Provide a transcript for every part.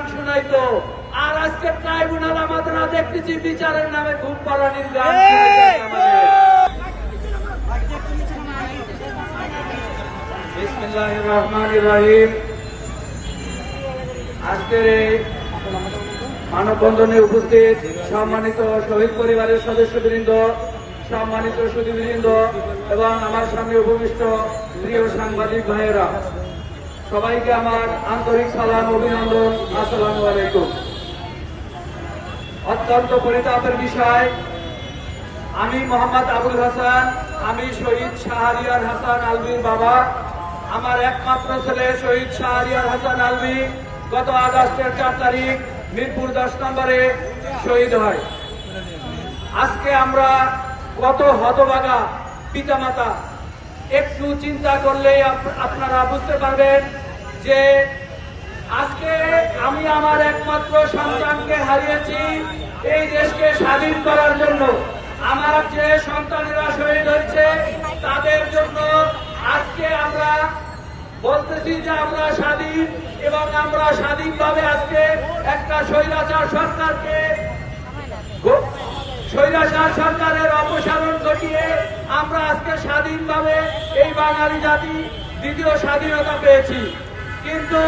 গান শুনাইতো, আর আজকে ট্রাইব্যুনাল আমাদের দেখতেছি বিচারের নামে ঘুম পাড়ানির গান। বিসমিল্লাহির রহমানির রহিম। আজকের এই মানববন্ধনে উপস্থিত সম্মানিত শহীদ পরিবারের সদস্যবৃন্দ, সম্মানিত সুধীবৃন্দ এবং আমার সামনে উপবিষ্ট প্রিয় সাংবাদিক ভাইয়েরা, সবাইকে আমার আন্তরিক সালাম, অভিনন্দন। আসসালামু আলাইকুম। অত্যন্ত পরিতাপের বিষয়, আমি মোহাম্মদ আবুল হাসান, আমি শহীদ শাহরিয়ার হাসান আলভির বাবা। আমার একমাত্র ছেলে শহীদ শাহরিয়ার হাসান আলভি গত আগস্টের 4 তারিখ মিরপুর 10 নম্বরে শহীদ হয়। আজকে আমরা কত হতভাগা পিতামাতা, একটু চিন্তা করলেই আপনারা বুঝতে পারবেন যে আজকে আমি আমার একমাত্র সন্তানকে হারিয়েছি এই দেশকে স্বাধীন করার জন্য। আমার যে সন্তানেরা শহীদ হয়েছে তাদের জন্য আজকে আমরা বলতেছি যে আমরা স্বাধীন, এবং আমরা স্বাধীনভাবে আজকে একটা স্বৈরাচার সরকারের অপসারণ ঘটিয়ে আমরা আজকে স্বাধীনভাবে এই বাঙালি জাতি দ্বিতীয় স্বাধীনতা পেয়েছি। কিন্তু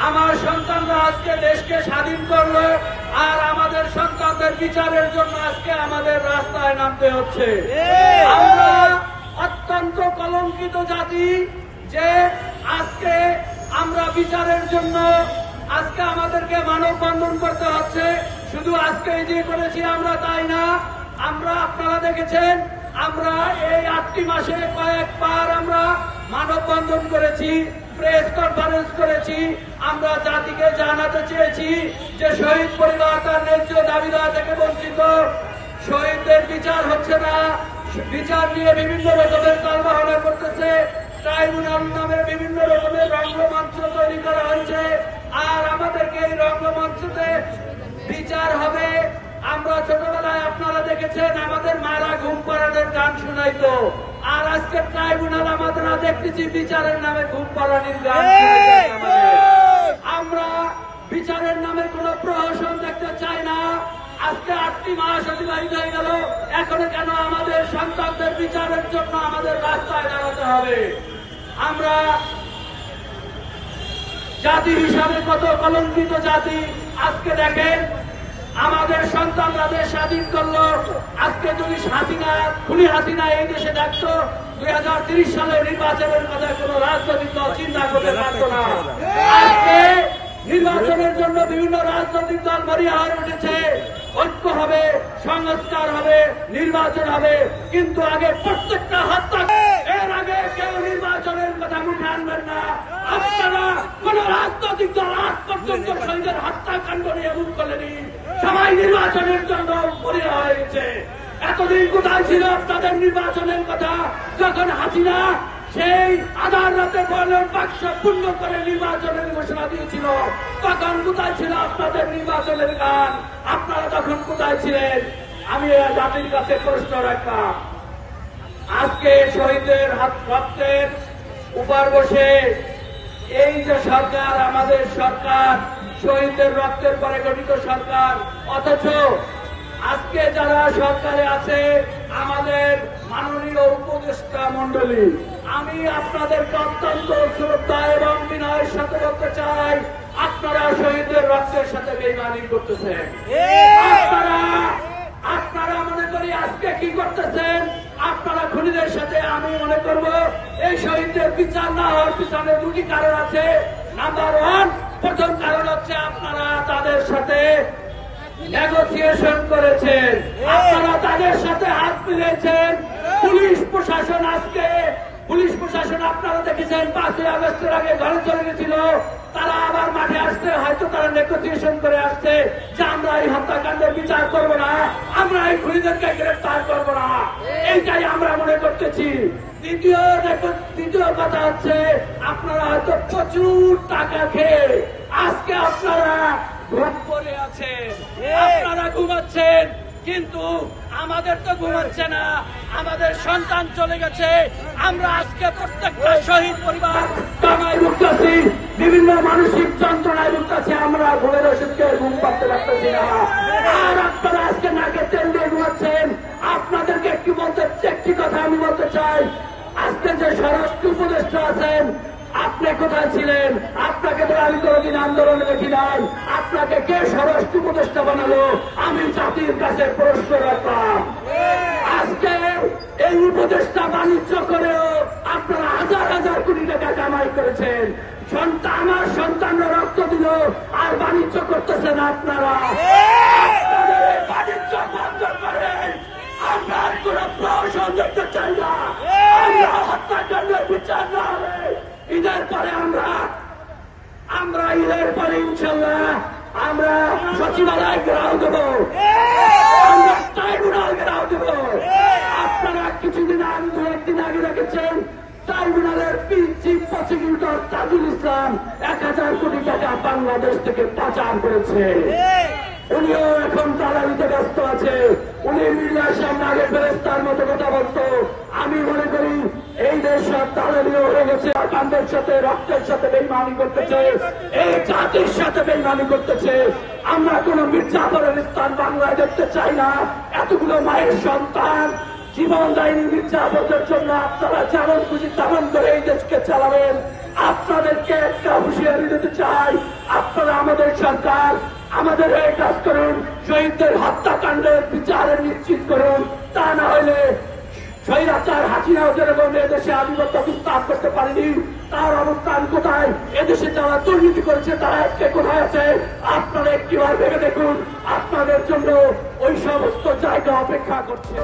আমার সন্তানরা আজকে দেশকে স্বাধীন করলো, আর আমাদের সন্তানদের বিচারের জন্য আজকে আমাদের রাস্তায় নামতে হচ্ছে। আমরা অত্যন্ত কলঙ্কিত জাতি যে আজকে আমরা বিচারের জন্য আজকে আমাদেরকে মানববন্ধন করতে হচ্ছে। শুধু আজকে যে করেছি আমরা তাই না, আমরা আপনারা দেখেছেন আমরা এই 8টি মাসে কয়েকবার আমরা মানববন্ধন করেছি, প্রেস কনফারেন্স করেছি। আমরা জাতিকে জানাতে চেয়েছি যে শহীদ পরিবার তার ন্যায্য দাবিদার থেকে বঞ্চিত, শহীদদের বিচার হচ্ছে না, বিচার নিয়ে বিভিন্ন রকমের তালবাহনা করতেছে, ট্রাইব্যুনাল নামে বিভিন্ন রকমের রঙ্গমঞ্চ তৈরি করা হয়েছে, আর আমাদেরকে এই রঙ্গমঞ্চতে বিচার হবে। আমরা ছোটবেলায় আপনারা দেখেছেন আমাদের মারা ঘুম পাড়ানোর গান শুনাইতো, আর আজকে ট্রাইব্যুনাল আমাদের দেখতেছি বিচারের নামে ঘুম পাড়ানির গান। আমরা বিচারের নামে কোন প্রহসন দেখতে চাই না। আজকে 8টি মাস অতিবাহিত হয়ে গেল, এখনো কেন আমাদের সন্তানদের বিচারের জন্য আমাদের রাস্তায় দাঁড়াতে হবে? আমরা জাতি হিসাবে কত কলঙ্কিত জাতি। আজকে দেখেন আমাদের সন্তানরা দেশ স্বাধীন করলো। আজকে যদি খুনি হাসিনা এই দেশে দেখতো 2030 সালে নির্বাচনের কথা কোন রাজনৈতিক দল চিন্তা করতে পারত না। আজকে নির্বাচনের জন্য বিভিন্ন রাজনৈতিক দল মরিয়া হয়ে উঠেছে, ঐক্য হবে, সংস্কার হবে, নির্বাচন হবে। কিন্তু আগে প্রত্যেকটা হত্যা, এর আগে কেউ নির্বাচনের কথা মুখে আনবেন না। আপনারা কোন রাজনৈতিক দল আজ পর্যন্ত শহীদের হত্যাকাণ্ড নিয়ে মুখ খোলেনি, সবাই নির্বাচনের জন্য মরিয়া হয়ে গেছে। এতদিন কোথায় ছিল আপনাদের নির্বাচনের কথা? যখন হাসিনা সেই আধার রাতে ব্যালট বাক্স পূর্ণ করে নির্বাচনের ঘোষণা দিয়েছিল, তখন কোথায় ছিল আপনাদের নির্বাচনের গান? আপনারা তখন কোথায় ছিলেন? আমি জাতির কাছে প্রশ্ন রাখলাম। আজকে শহীদের রক্তের উপর বসে এই যে সরকার, আমাদের সরকার শহীদের রক্তের পরে গঠিত সরকার, অথচ আজকে যারা সরকারে আছে আমাদের মাননীয় উপদেষ্টা মন্ডলী, আমি আপনাদেরকে অত্যন্ত শ্রদ্ধা এবং বিনয়ের সাথে বলতে চাই, আপনারা শহীদের রক্তের সাথে বেইমানি করতেছেন। আপনারা মনে করি আজকে কি করতেছেন? আপনারা খুনিদের সাথে, আমি মনে করব এই শহীদদের বিচার না হওয়ার পিছনে 2টি কারণ আছে। নাম্বার 1, প্রথম কারণ হচ্ছে আপনারা তাদের সাথে নেগোসিয়েশন করেছেন, আপনারা তাদের সাথে হাত মিলিয়েছেন। পুলিশ প্রশাসন আপনারা দেখেছেন 5ই আগস্টের আগে ঘরে চলে গেছিল, তারা আবার মাঠে আসছে, হয়তো তারা নেগোসিয়েশন করে আসছে যে আমরা এই হত্যাকাণ্ডের বিচার করব না, আমরা এই খুনিদেরকে গ্রেফতার করব না। এইটাই আমরা মনে করতেছি। দ্বিতীয় কথা হচ্ছে আপনারা হয়তো প্রচুর টাকা খেয়ে আজকে আপনারা ঘুম পড়ে আছেন, আপনারা ঘুমাচ্ছেন, কিন্তু আমাদের তো ঘুমাচ্ছে না, আমাদের সন্তান চলে গেছে। আমরা আজকে প্রত্যেকটা শহীদ পরিবার জামাই মুক্তাসি বিভিন্ন মানসিক যন্ত্রণায় ভুগতেছি আমরা, ঘুমের ওষুধকে ঘুম পাতে পারতেছি না। আর আপনারা আজকে নাকে তেল দিয়ে ঘুমাচ্ছেন। আপনাদেরকে একটি কথা আমি বলতে চাই, আজকে যে স্বরাষ্ট্র উপদেষ্টা আছেন, আপনি কোথায় ছিলেন? আপনাকে তো আমি কোনদিন আন্দোলনে দেখি নাই। আপনাকে কে স্বরাষ্ট্র উপদেষ্টা বানালো? আমি জাতির কাছে প্রশ্ন রাখলাম। আজকে এই উপদেষ্টা বাণিজ্য করেও আপনারা হাজার হাজার কোটি টাকা কামাই করেছেন। আমার সন্তানরা রক্ত দিল, আর বাণিজ্য করতেছেন আপনারা। আপনাদের এই বাণিজ্য বন্ধ করেন। আমরা আর কোন প্রহসন দেখতে চাই না। আমরা হত্যাকাণ্ডের বিচার না হবে। ঈদের পরে আমরা ঈদের পরে ইনশাল্লাহ আমরা সচিবালয় ঘেরাও দেবো, আমরা ট্রাইব্যুনাল ঘেরাও দেবো। আপনারা কিছুদিন আগে, দু একদিন আগে দেখেছেন ট্রাইব্যুনালের চিফ প্রসিকিউটর তাজুল ইসলাম 1000 কোটি টাকা বাংলাদেশ থেকে পাচার করেছে। উনিও এখন দালালিতে ব্যস্ত আছে। উনি মিডিয়ার সামনে আগে ফেরেস্তার মতো কথা বলতো। আমি মনে করি এই দেশ সব দালালিও হয়ে গেছে। কান্দের সাথে, রক্তের সাথে বেইমানি করতেছে, এই জাতির সাথে বেইমানি করতেছে। আমরা কোন মির্জাফরের স্থান বাংলায় দেখতে চাই না। এতগুলো মায়ের সন্তান জীবন দেয়নি মির্জাফরদের জন্য। আপনারা যেমন খুশি তেমন করে এই দেশকে চালাবেন। আপনাদেরকে একটা হুঁশিয়ারি দিতে চাই, আপনারা আমাদের সরকার, আমাদের এই কাজ করুন, শহীদদের হত্যাকাণ্ডের বিচারে নিশ্চিত করুন। তা না হলে স্বৈরাচার হাসিনাও যেরকম এদেশে আধিপত্য বিস্তার করতে পারেনি, তার অবস্থান কোথায়? এদেশে যারা দুর্নীতি করেছে তারা আজকে কোথায় আছে? আপনারা একটিবার ভেবে দেখুন, আপনাদের জন্য ওই সমস্ত জায়গা অপেক্ষা করছে।